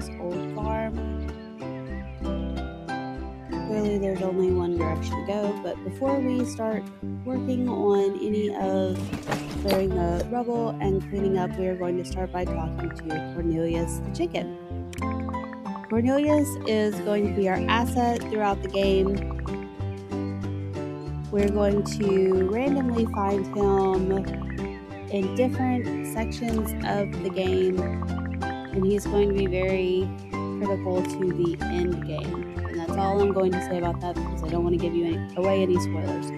grandpa's old farm. Clearly there's only one direction to go, but before we start working on any of clearing the rubble and cleaning up, we are going to start by talking to Cornelius the chicken. Cornelius is going to be our asset throughout the game. We're going to randomly find him in different sections of the game, and he's going to be very critical to the end game. And that's all I'm going to say about that because I don't want to give you away any spoilers.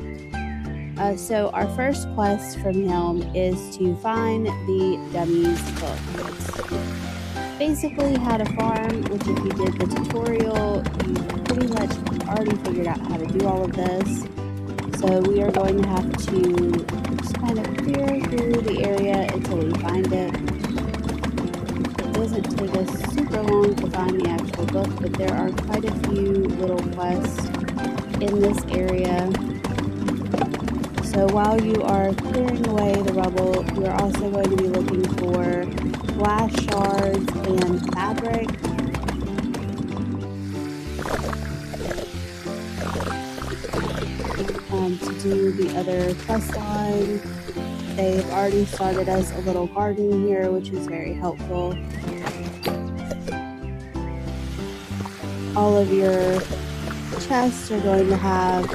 So our first quest from him is to find the Dummies book. It's basically how to farm, which if you did the tutorial, you pretty much already figured out how to do all of this. So we are going to have to just kind of clear through the area until we find it. It doesn't take us super long to find the actual book, but there are quite a few little quests in this area. So while you are clearing away the rubble, you are also going to be looking for glass shards and fabric. To do the other quest line. They've already started us a little garden here, which is very helpful. All of your chests are going to have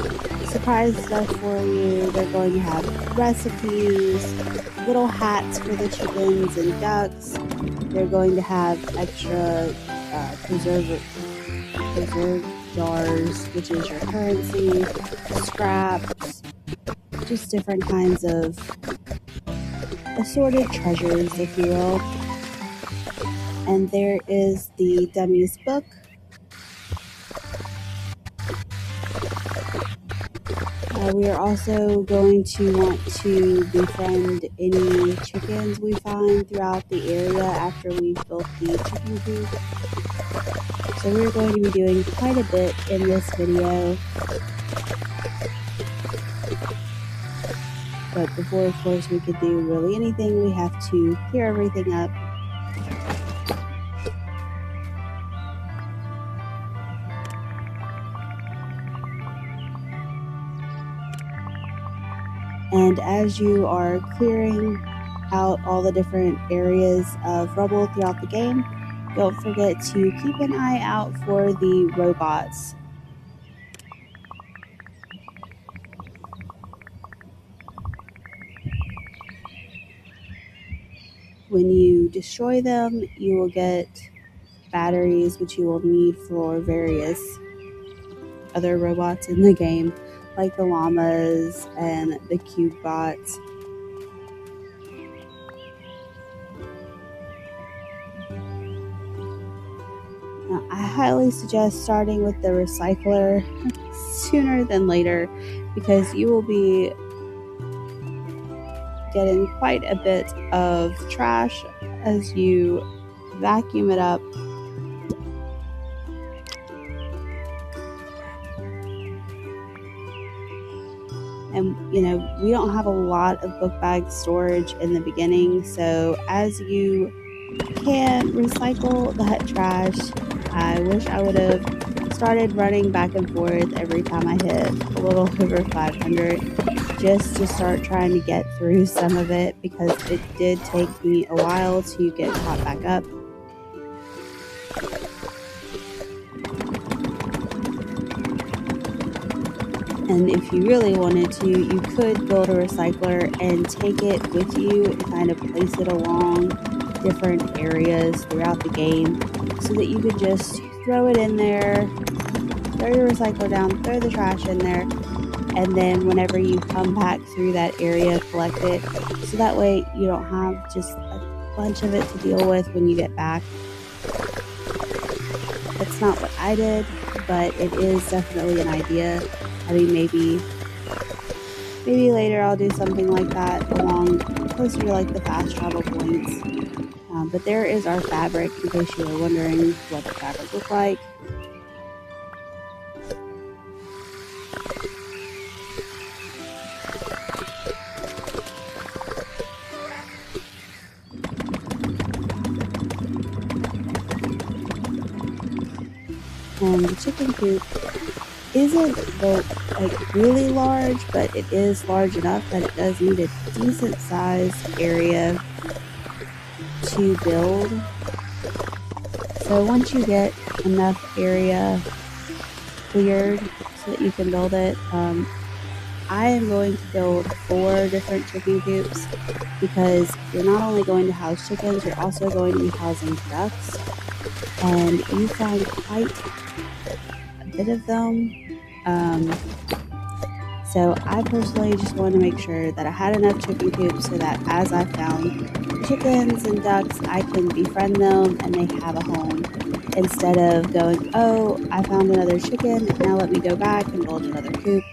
surprise stuff for you. They're going to have recipes, little hats for the chickens and ducks. They're going to have extra preserve jars, which is your currency, scraps, just different kinds of assorted treasures, if you will. And there is the Dummies book. We are also going to want to befriend any chickens we find throughout the area after we've built the chicken coop. So we're going to be doing quite a bit in this video. But before, of course, we could do really anything, we have to clear everything up. And as you are clearing out all the different areas of rubble throughout the game, don't forget to keep an eye out for the robots. When you destroy them, you will get batteries, which you will need for various other robots in the game, like the llamas and the cube bots. Now, I highly suggest starting with the recycler sooner than later because you will be getting quite a bit of trash as you vacuum it up. And you know, we don't have a lot of book bag storage in the beginning, so as you can recycle that trash, I wish I would have started running back and forth every time I hit a little over 500 just to start trying to get through some of it, because it did take me a while to get caught back up. And if you really wanted to, you could build a recycler and take it with you and kind of place it along different areas throughout the game so that you could just throw it in there, throw your recycler down, throw the trash in there, and then whenever you come back through that area, collect it. So that way you don't have just a bunch of it to deal with when you get back. That's not what I did, but it is definitely an idea. I mean, maybe later I'll do something like that along closer to like the fast travel points. But there is our fabric, in case you were wondering what the fabric looked like. And the chicken coop isn't really large, but it is large enough that it does need a decent sized area to build. So once you get enough area cleared so that you can build it, I am going to build 4 different chicken coops, because you're not only going to house chickens, you're also going to be housing ducks, and you find quite a bit of them. So I personally just wanted to make sure that I had enough chicken coops so that as I found chickens and ducks, I can befriend them and they have a home, instead of going, oh, I found another chicken, now let me go back and build another coop.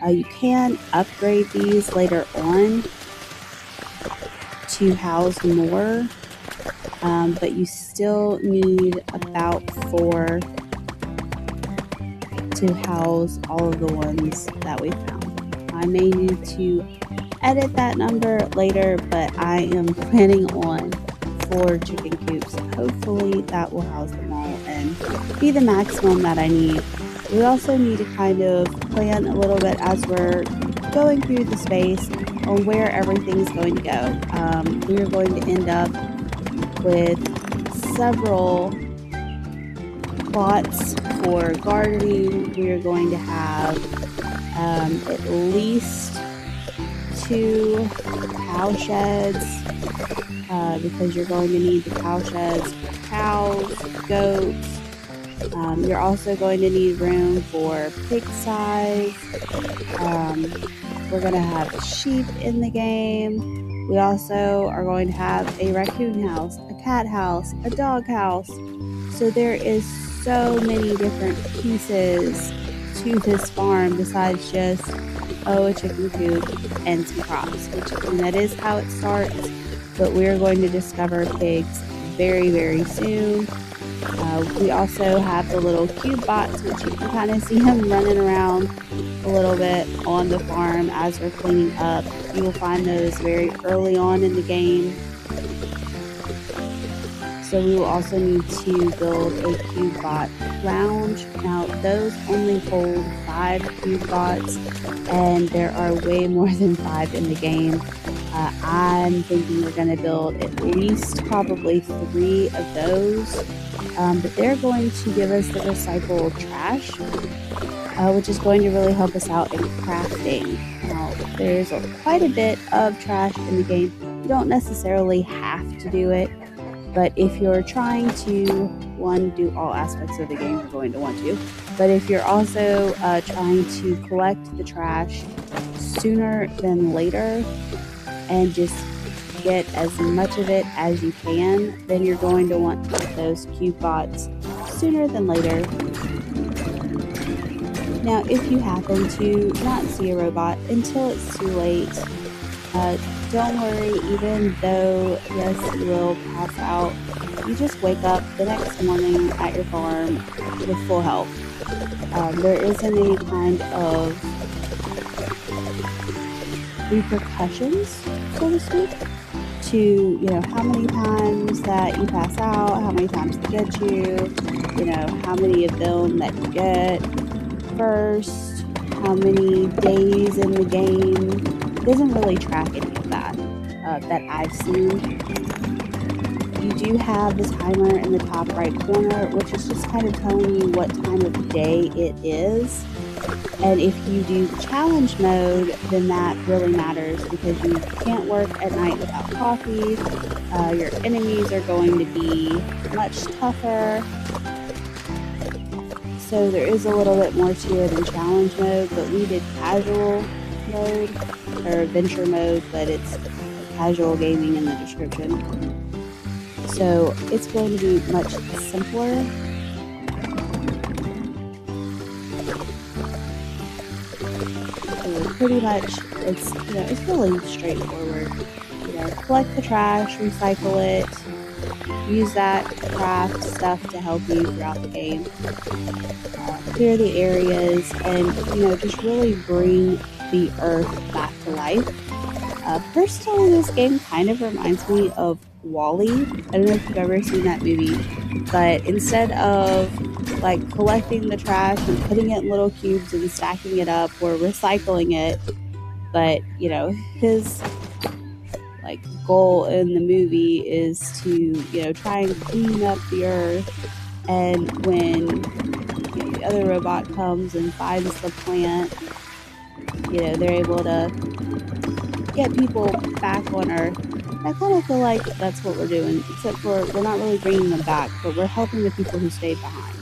You can upgrade these later on to house more, but you still need about 4 to house all of the ones that we found. I may need to edit that number later, but I am planning on 4 chicken coops. Hopefully that will house them all and be the maximum that I need. We also need to kind of plan a little bit as we're going through the space on where everything's going to go. We are going to end up with several plots for gardening. We are going to have at least 2 cow sheds, because you're going to need the cow sheds for cows, goats. You're also going to need room for pig size. We're going to have sheep in the game. We also are going to have a raccoon house, a cat house, a dog house. So there is so many different pieces to this farm besides just, a chicken coop and some crops, that is how it starts, but we're going to discover pigs very, very soon. We also have the little cube bots, which you can kind of see them running around a little bit on the farm as we're cleaning up. You will find those very early on in the game. So we will also need to build a cube bot lounge. Now those only hold 5 cube bots, and there are way more than 5 in the game. I'm thinking we're going to build at least probably 3 of those, but they're going to give us the recycled trash, which is going to really help us out in crafting. Now there's quite a bit of trash in the game. You don't necessarily have to do it, but if you're trying to, do all aspects of the game, you're going to want to. But if you're also trying to collect the trash sooner than later and just get as much of it as you can, then you're going to want to get those cube bots sooner than later. Now, if you happen to not see a robot until it's too late, don't worry. Even though, yes, you will pass out, you just wake up the next morning at your farm with full health. There isn't any kind of repercussions, so to speak, to, how many times that you pass out, how many times they get you, how many of them that you get first, how many days in the game. It doesn't really track any of that that I've seen. You do have the timer in the top right corner, which is just kind of telling you what time of day it is. And if you do the challenge mode, then that really matters, because you can't work at night without coffee. Your enemies are going to be much tougher. So there is a little bit more to it in challenge mode, but we did casual mode, or adventure mode, but it's casual gaming in the description. So it's going to be much simpler. So pretty much, it's really straightforward. Collect the trash, recycle it, use that to craft stuff to help you throughout the game. Clear the areas, and just really bring the earth back to life. Personally, this game kind of reminds me of WALL-E. I don't know if you've ever seen that movie, but instead of like collecting the trash and putting it in little cubes and stacking it up or recycling it. But, you know, his like goal in the movie is to, you know, try and clean up the earth. And when, you know, the other robot comes and finds the plant, you know, they're able to get people back on Earth. I kind of feel like that's what we're doing, except for we're not really bringing them back, but we're helping the people who stayed behind.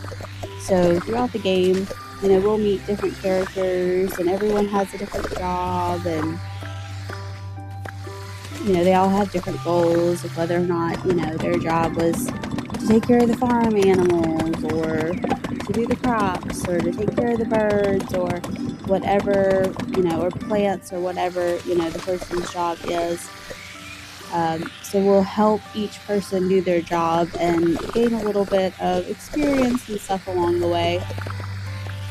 So throughout the game, you know, we'll meet different characters, and everyone has a different job, and you know, they all have different goals of whether or not, you know, their job was to take care of the farm animals, or to do the crops, or to take care of the birds, or whatever, you know, or plants, or whatever, you know, the person's job is. So we'll help each person do their job and gain a little bit of experience and stuff along the way.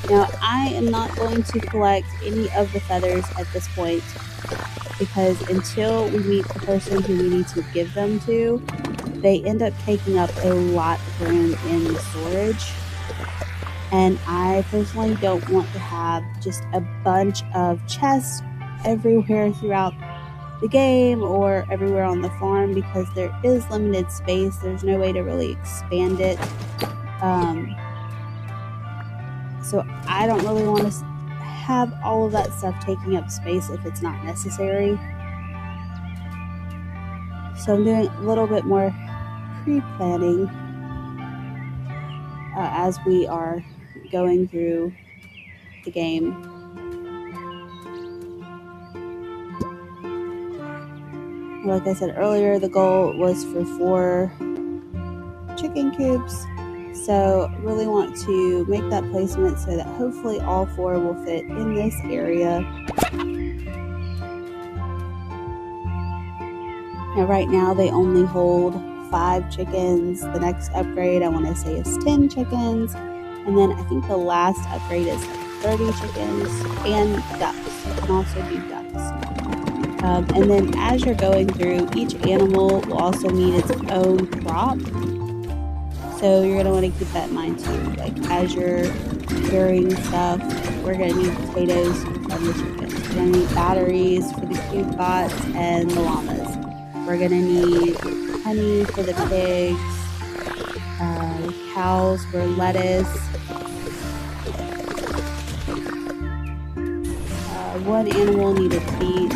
Now, I am not going to collect any of the feathers at this point, because until we meet the person who we need to give them to, they end up taking up a lot of room in the storage. And I personally don't want to have just a bunch of chests everywhere throughout the game or everywhere on the farm, because there is limited space. There's no way to really expand it. So I don't really want to have all of that stuff taking up space if it's not necessary. So I'm doing a little bit more pre-planning as we are going through the game. Like I said earlier, the goal was for 4 chicken coops. So really want to make that placement so that hopefully all 4 will fit in this area. Now right now they only hold 5 chickens. The next upgrade I want to say is 10 chickens. And then I think the last upgrade is like 30 chickens and ducks. You can also do ducks. And then as you're going through, each animal will also need its own crop. So you're going to want to keep that in mind too. Like as you're carrying stuff, we're going to need potatoes from the chickens. We're going to need batteries for the cube bots and the llamas. We're going to need honey for the pigs, cows for lettuce. One animal needed beets.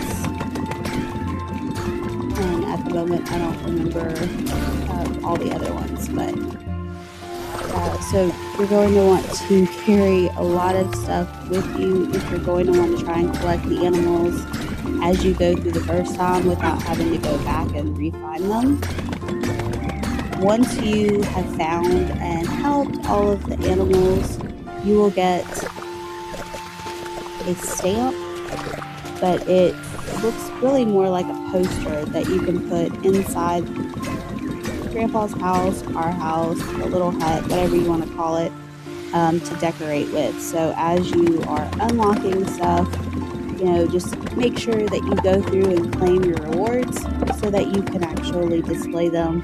And at the moment, I don't remember all the other ones, but so you're going to want to carry a lot of stuff with you if you're going to want to try and collect the animals as you go through the first time without having to go back and refine them. Once you have found and helped all of the animals, you will get a stamp, but it looks really more like a poster that you can put inside Grandpa's house, our house, a little hut, whatever you want to call it, to decorate with. So as you are unlocking stuff, you know, just make sure that you go through and claim your rewards so that you can actually display them.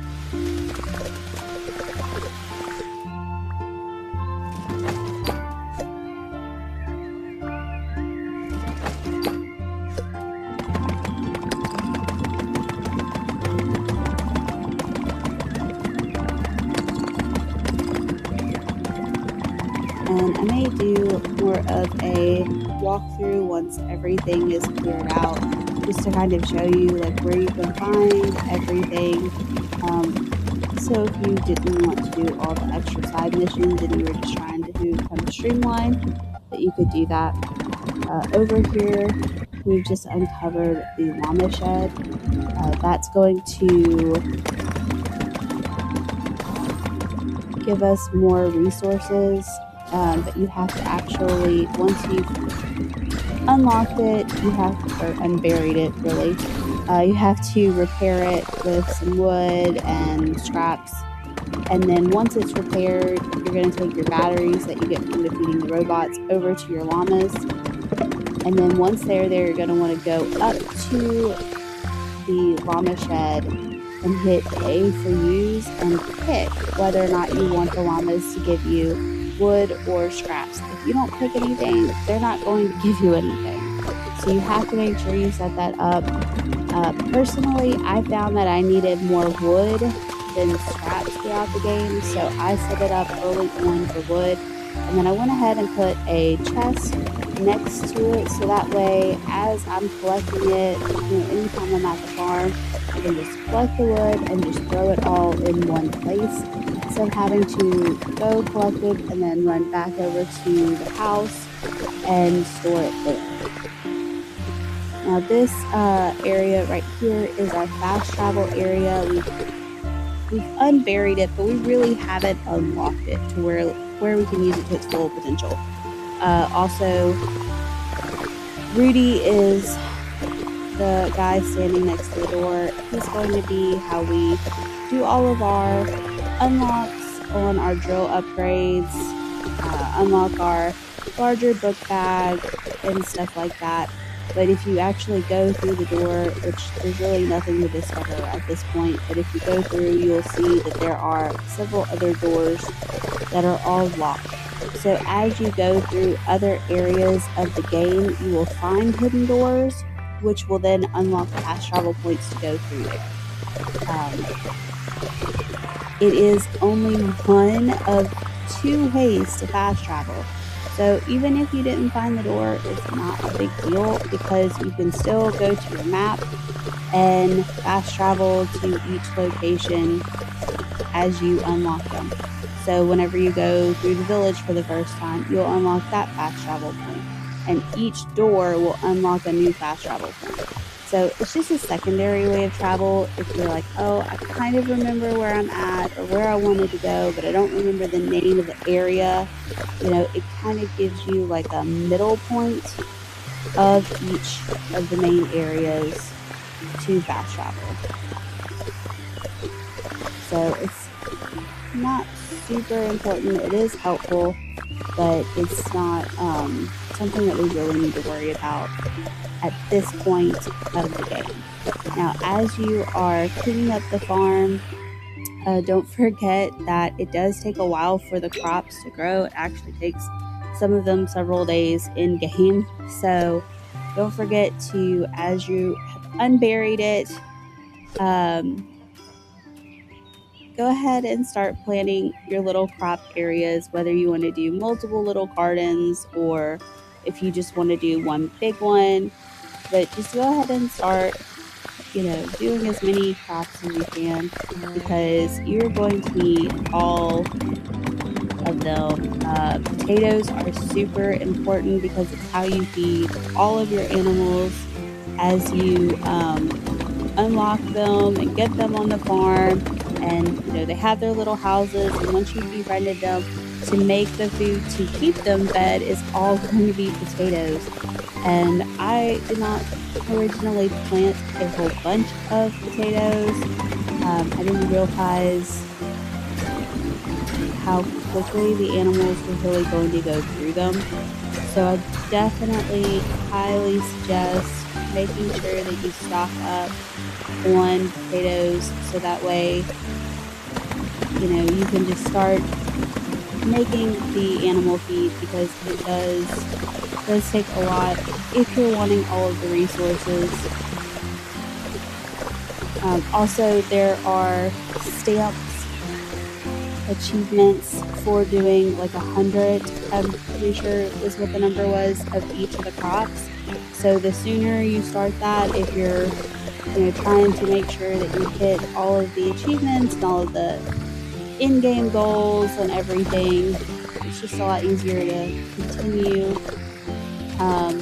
And I may do more of a walkthrough once everything is cleared out, just to kind of show you like where you can find everything. So if you didn't want to do all the extra side missions and you were just trying to do kind of streamline, that you could do that. Over here, we've just uncovered the llama shed. That's going to give us more resources. But you have to actually, once you've unlocked it, you have, or unburied it really, you have to repair it with some wood and scraps. And then once it's repaired, you're going to take your batteries that you get from defeating the robots over to your llamas. And then once they're there, you're going to want to go up to the llama shed and hit A for use and pick whether or not you want the llamas to give you wood or scraps. If you don't pick anything, they're not going to give you anything. So you have to make sure you set that up. Personally, I found that I needed more wood than scraps throughout the game, so I set it up early on for wood, and then I went ahead and put a chest next to it, so that way as I'm collecting it, anytime I'm at the farm, I can just collect the wood and just throw it all in one place instead of having to go collect it and then run back over to the house and store it there. Now this area right here is our fast travel area. We've unburied it, but we really haven't unlocked it to where we can use it to its full potential. Also, Rudy is the guy standing next to the door. He's going to be how we do all of our unlocks on our drill upgrades, unlock our larger book bag and stuff like that. But if you actually go through the door, which there's really nothing to discover at this point, but if you go through, you'll see that there are several other doors that are all locked. So as you go through other areas of the game, you will find hidden doors, which will then unlock fast travel points to go through there. It is only one of 2 ways to fast travel. So even if you didn't find the door, it's not a big deal because you can still go to your map and fast travel to each location as you unlock them. So whenever you go through the village for the first time, you'll unlock that fast travel point, and each door will unlock a new fast travel point. So it's just a secondary way of travel if you're like, oh, I kind of remember where I'm at or where I wanted to go, but I don't remember the name of the area. It kind of gives you like a middle point of each of the main areas to fast travel. So it's not super important. It is helpful, but it's not something that we really need to worry about at this point of the game. Now, as you are cleaning up the farm, don't forget that it does take a while for the crops to grow. It actually takes some of them several days in game. So don't forget to, as you have unburied it, go ahead and start planting your little crop areas, whether you want to do multiple little gardens or if you just want to do one big one. But just go ahead and start, doing as many crops as you can because you're going to need all of them. Potatoes are super important because it's how you feed all of your animals as you unlock them and get them on the farm. And they have their little houses, and once you've befriended them, to make the food to keep them fed is all going to be potatoes. And I did not originally plant a whole bunch of potatoes. I didn't realize how quickly the animals were really going to go through them. So I definitely highly suggest making sure that you stock up on potatoes so that way you can just start making the animal feed because it does take a lot if you're wanting all of the resources. Also, there are stamps, achievements for doing like 100, I'm pretty sure is what the number was, of each of the crops. So the sooner you start that, if you're trying to make sure that you hit all of the achievements and all of the in-game goals and everything, it's just a lot easier to continue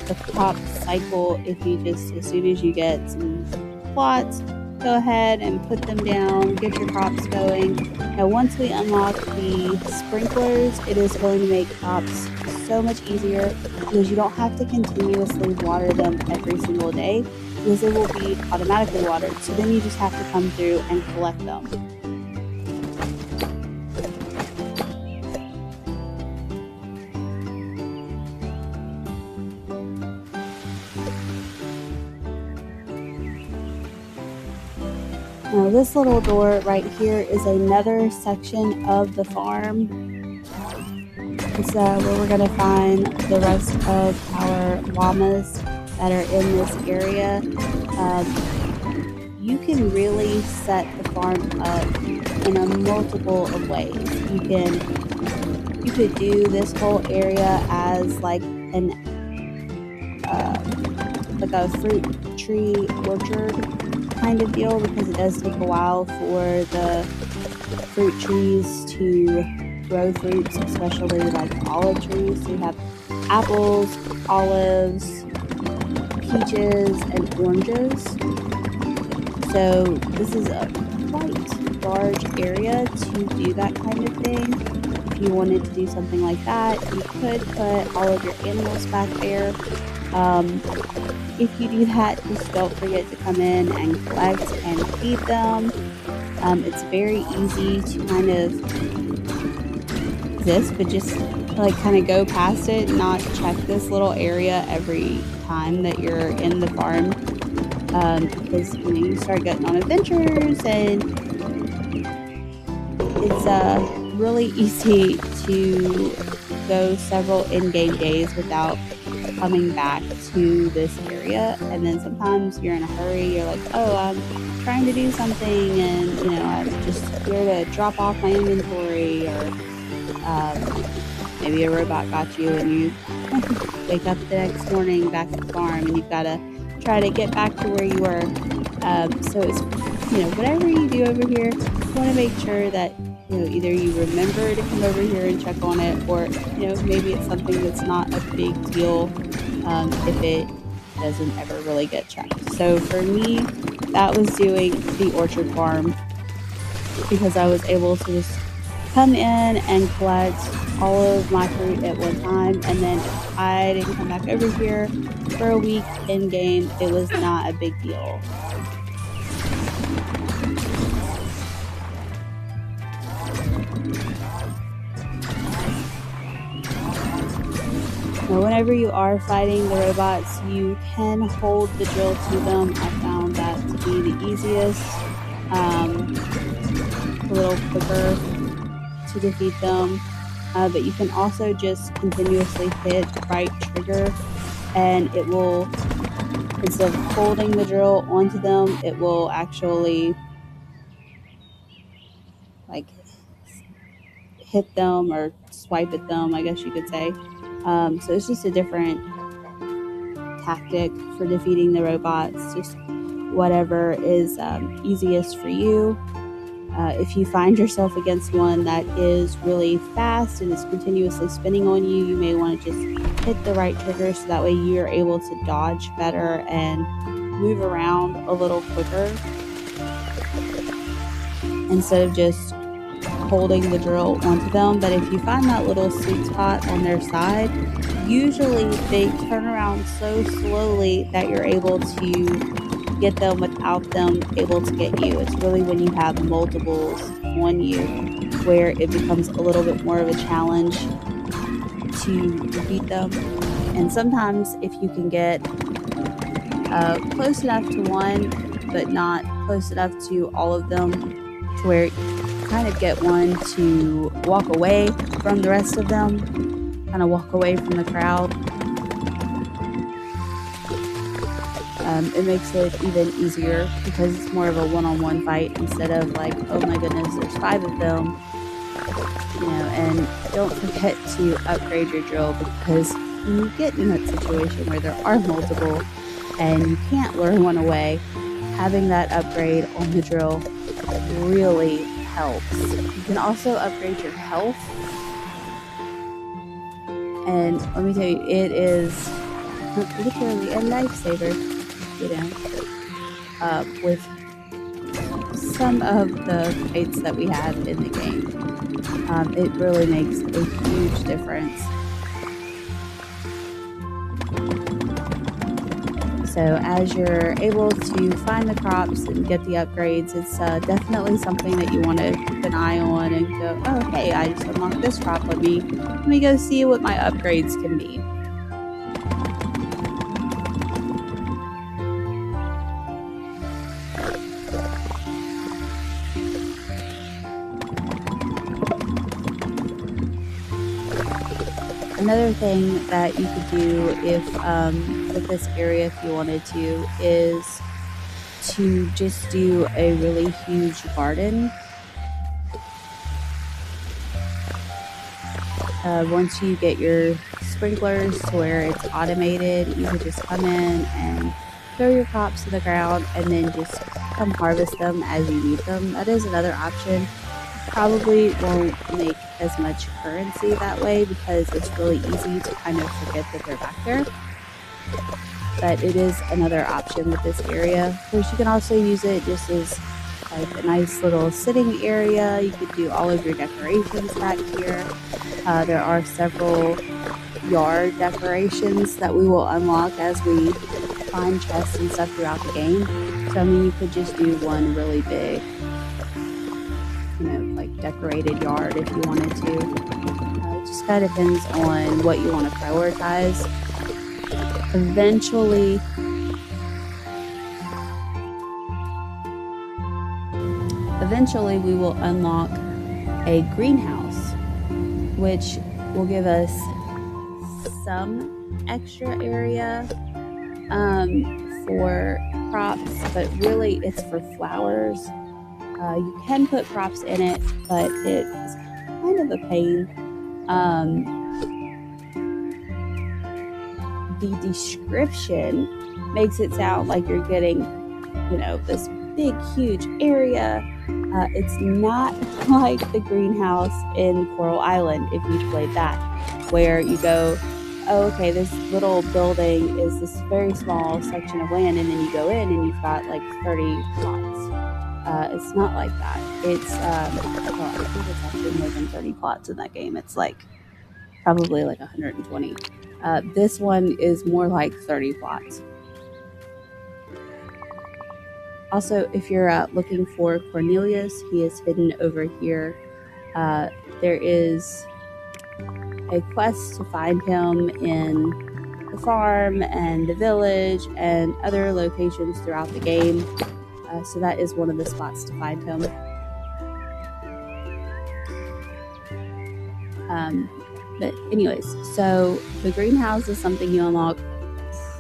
the crop cycle if you just, as soon as you get some plots, go ahead and put them down, get your crops going. Now once we unlock the sprinklers, it is going to make crops so much easier because you don't have to continuously water them every single day because they will be automatically watered. So then you just have to come through and collect them. Now this little door right here is another section of the farm It's where we're going to find the rest of our llamas that are in this area. You can really set the farm up in a multiple of ways. You could do this whole area as like a fruit tree orchard kind of deal, because it does take a while for the fruit trees to grow fruits, especially like olive trees. So you have apples, olives, peaches, and oranges. So this is a quite large area to do that kind of thing. If you wanted to do something like that, you could put all of your animals back there. If you do that, just don't forget to come in and collect and feed them. It's very easy to kind of but just like kind of go past it and not check this little area every time that you're in the farm, because you start getting on adventures, and it's really easy to go several in-game days without coming back to this area. And then sometimes you're in a hurry, you're like, oh, I'm trying to do something, and I'm just here to drop off my inventory, or maybe a robot got you and you wake up the next morning back at the farm and you've got to try to get back to where you were. So it's, whatever you do over here, you want to make sure that, either you remember to come over here and check on it, or, maybe it's something that's not a big deal if it doesn't ever really get checked. So for me, that was doing the orchard farm, because I was able to just come in and collect all of my fruit at one time, and then if I didn't come back over here for a week in game, it was not a big deal. Now, whenever you are fighting the robots, you can hold the drill to them. I found that to be the easiest, a little quicker to defeat them, but you can also just continuously hit the right trigger, and it will, instead of holding the drill onto them, it will actually like hit them or swipe at them, I guess you could say. So it's just a different tactic for defeating the robots, just whatever is easiest for you. If you find yourself against one that is really fast and is continuously spinning on you, you may want to just hit the right trigger so that way you're able to dodge better and move around a little quicker, instead of just holding the drill onto them. But if you find that little sweet spot on their side, usually they turn around so slowly that you're able to get them without them able to get you. It's really when you have multiples on you where it becomes a little bit more of a challenge to defeat them. And sometimes if you can get close enough to one but not close enough to all of them, to where you kind of get one to walk away from the rest of them, kind of walk away from the crowd, it makes it even easier, because it's more of a one-on-one fight instead of like, oh my goodness, there's 5 of them. And don't forget to upgrade your drill, because when you get in that situation where there are multiple and you can't lure one away, having that upgrade on the drill really helps. You can also upgrade your health, and let me tell you, it is literally a lifesaver. With some of the fights that we have in the game, it really makes a huge difference. So as you're able to find the crops and get the upgrades, it's definitely something that you want to keep an eye on and go, oh hey, I just unlocked this crop, let me go see what my upgrades can be. Another thing that you could do if with this area, if you wanted to, is to just do a really huge garden. Once you get your sprinklers to where it's automated, you can just come in and throw your crops to the ground and then just come harvest them as you need them. That is another option. Probably won't make as much currency that way because it's really easy to kind of forget that they're back there. But it is another option with this area. Of course, you can also use it just as like a nice little sitting area. You could do all of your decorations back here. There are several yard decorations that we will unlock as we find chests and stuff throughout the game. So I mean, you could just do one really big, like decorated yard if you wanted to. It just kind of depends on what you want to prioritize. Eventually we will unlock a greenhouse, which will give us some extra area for crops, but really it's for flowers. You can put crops in it, but it's kind of a pain. The description makes it sound like you're getting, this big, huge area. It's not like the greenhouse in Coral Island, if you played that, where you go, oh, okay, this little building is this very small section of land, and then you go in and you've got like 30 plots. It's not like that. It's, I think it's actually more than 30 plots in that game. It's like probably like 120. This one is more like 30 plots. Also, if you're looking for Cornelius, he is hidden over here. There is a quest to find him in the farm and the village and other locations throughout the game. So that is one of the spots to find him. But anyways, so the greenhouse is something you unlock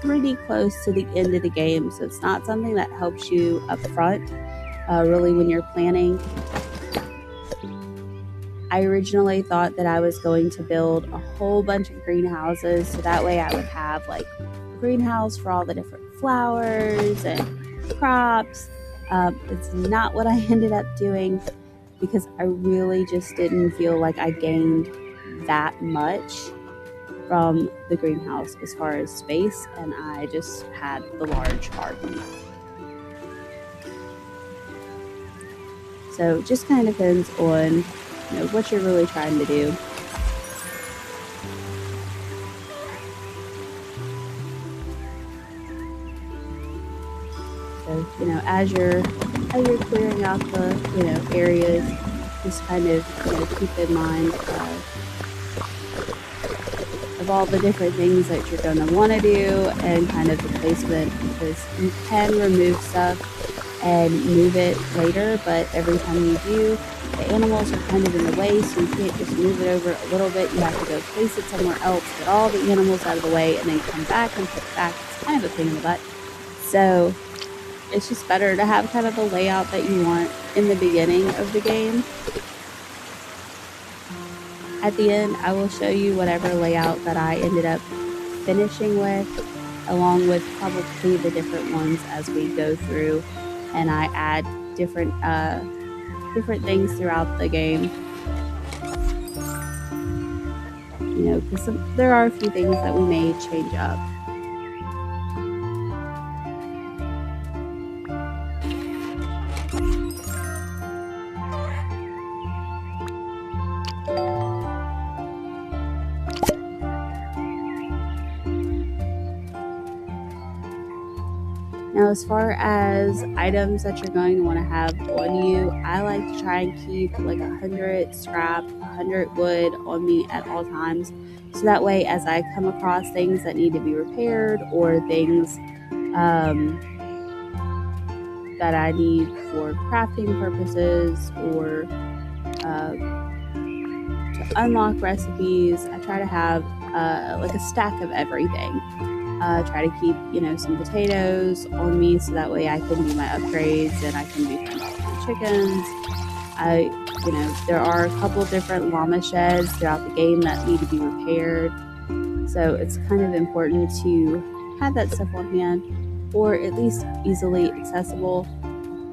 pretty close to the end of the game, so it's not something that helps you up front, really when you're planning. I originally thought that I was going to build a whole bunch of greenhouses, so that way I would have like a greenhouse for all the different flowers and crops. It's not what I ended up doing because I really just didn't feel like I gained that much from the greenhouse as far as space, and I just had the large garden. So it just kind of depends on what you're really trying to do. So as you're clearing out the areas, just kind of keep in mind of all the different things that you're going to want to do and kind of the placement, because you can remove stuff and move it later, but every time you do, the animals are kind of in the way, so you can't just move it over a little bit. You have to go place it somewhere else, get all the animals out of the way, and then come back and put it back. It's kind of a pain in the butt. So it's just better to have kind of the layout that you want in the beginning of the game. At the end, I will show you whatever layout that I ended up finishing with, along with probably the different ones as we go through, and I add different things throughout the game. Because there are a few things that we may change up. Now, as far as items that you're going to want to have on you, I like to try and keep like 100 scrap, 100 wood on me at all times. So that way, as I come across things that need to be repaired or things that I need for crafting purposes or to unlock recipes, I try to have like a stack of everything. Try to keep, some potatoes on me so that way I can do my upgrades and I can be friends with the chickens. There are a couple different llama sheds throughout the game that need to be repaired. So it's kind of important to have that stuff on hand, or at least easily accessible.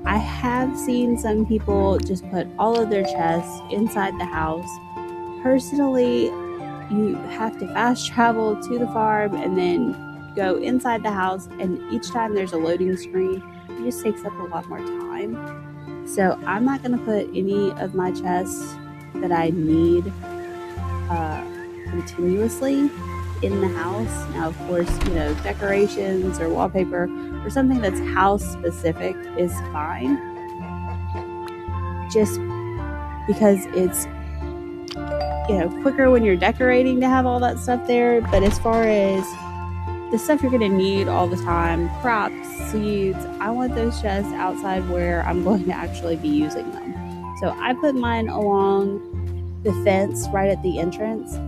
I have seen some people just put all of their chests inside the house. Personally, you have to fast travel to the farm and then go inside the house, and each time there's a loading screen, it just takes up a lot more time. So I'm not going to put any of my chests that I need continuously in the house. Now, of course, decorations or wallpaper or something that's house specific is fine, just because it's quicker when you're decorating to have all that stuff there. But as far as the stuff you're going to need all the time, crops, seeds, I want those chests outside where I'm going to actually be using them. So I put mine along the fence right at the entrance,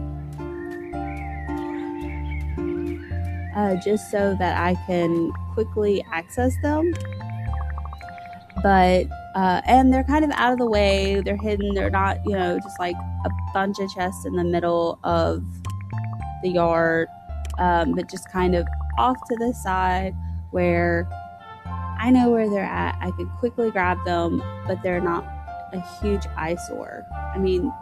just so that I can quickly access them. But and they're kind of out of the way, they're hidden, they're not just like a bunch of chests in the middle of the yard, but just kind of off to the side where I know where they're at. I could quickly grab them, but they're not a huge eyesore. I mean,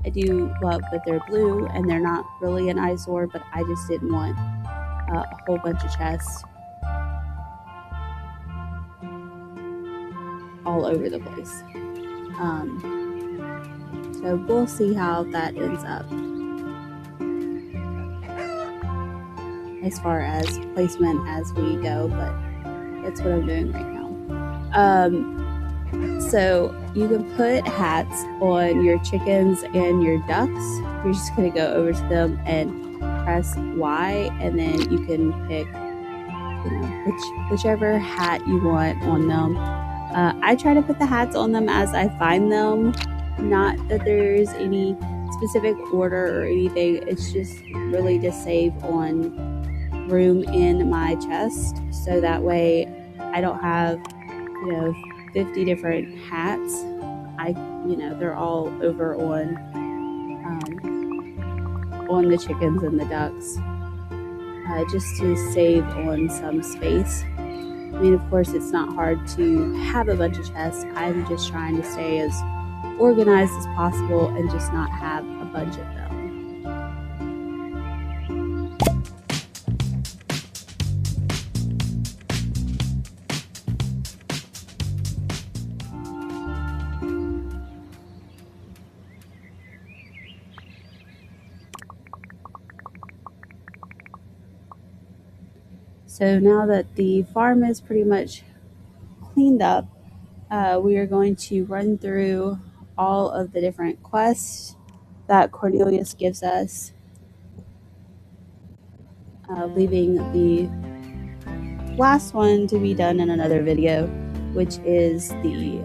I do love that they're blue and they're not really an eyesore, but I just didn't want a whole bunch of chests all over the place. So we'll see how that ends up as far as placement as we go, but that's what I'm doing right now. So you can put hats on your chickens and your ducks. You're just going to go over to them and press Y, and then you can pick whichever hat you want on them. I try to put the hats on them as I find them, not that there's any specific order or anything. It's just really to save on room in my chest, so that way I don't have 50 different hats. They're all over on the chickens and the ducks, just to save on some space. I mean, of course, it's not hard to have a bunch of chests. I'm just trying to stay as organized as possible and just not have a bunch of them. So now that the farm is pretty much cleaned up, we are going to run through all of the different quests that Cornelius gives us, leaving the last one to be done in another video, which is the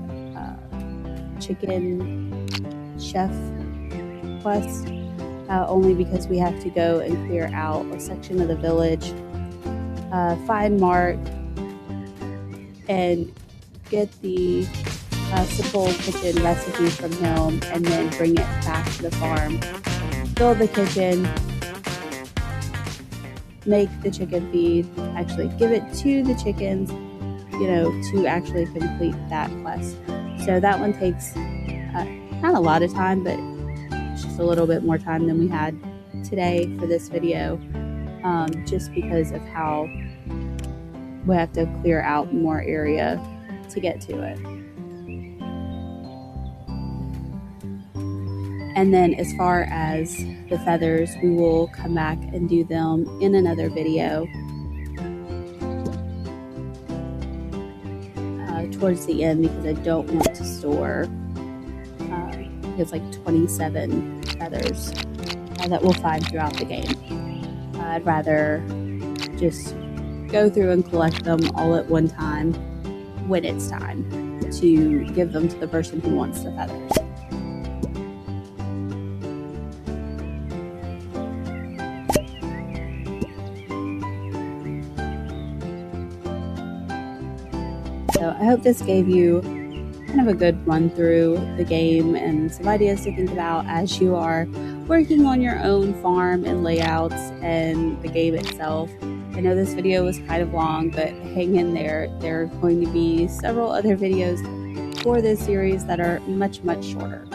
chicken chef quest, only because we have to go and clear out a section of the village, find Mark, and get the simple kitchen recipe from him, and then bring it back to the farm, fill the kitchen, make the chicken feed, actually give it to the chickens, to actually complete that quest. So that one takes not a lot of time, but it's just a little bit more time than we had today for this video, just because of how we have to clear out more area to get to it. And then as far as the feathers, we will come back and do them in another video towards the end, because I don't want to store it's like 27 feathers that we'll find throughout the game. I'd rather just go through and collect them all at one time when it's time to give them to the person who wants the feathers. So I hope this gave you kind of a good run through the game and some ideas to think about as you are working on your own farm and layouts and the game itself. I know this video was kind of long, but hang in there. There are going to be several other videos for this series that are much, much shorter.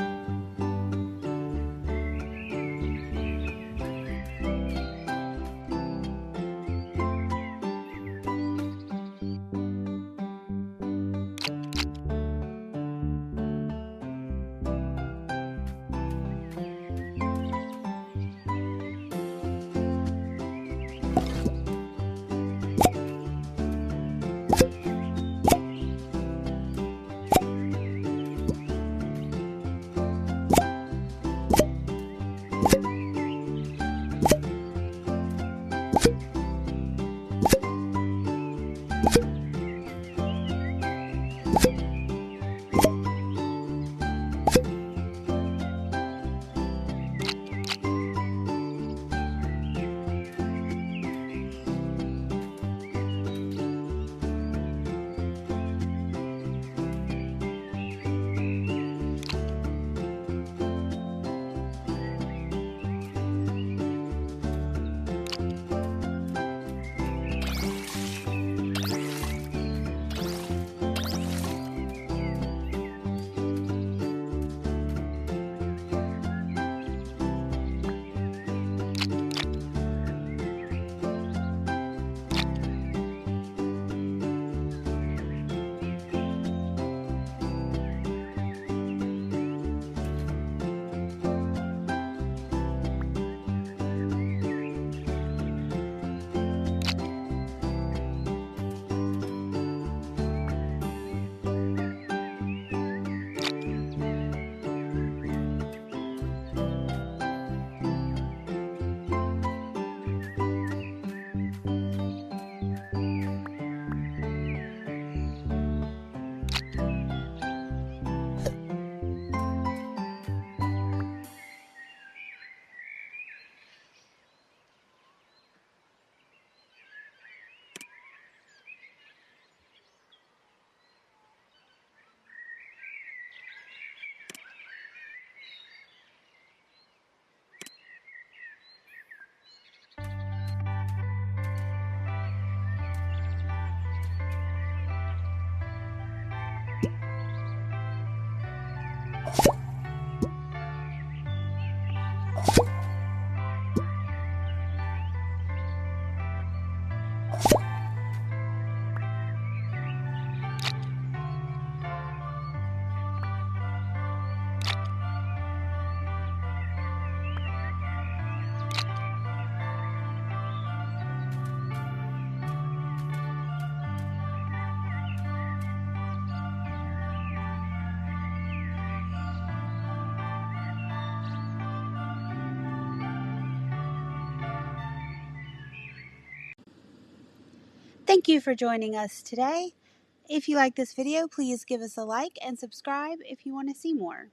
Thank you for joining us today. If you like this video, please give us a like and subscribe if you want to see more.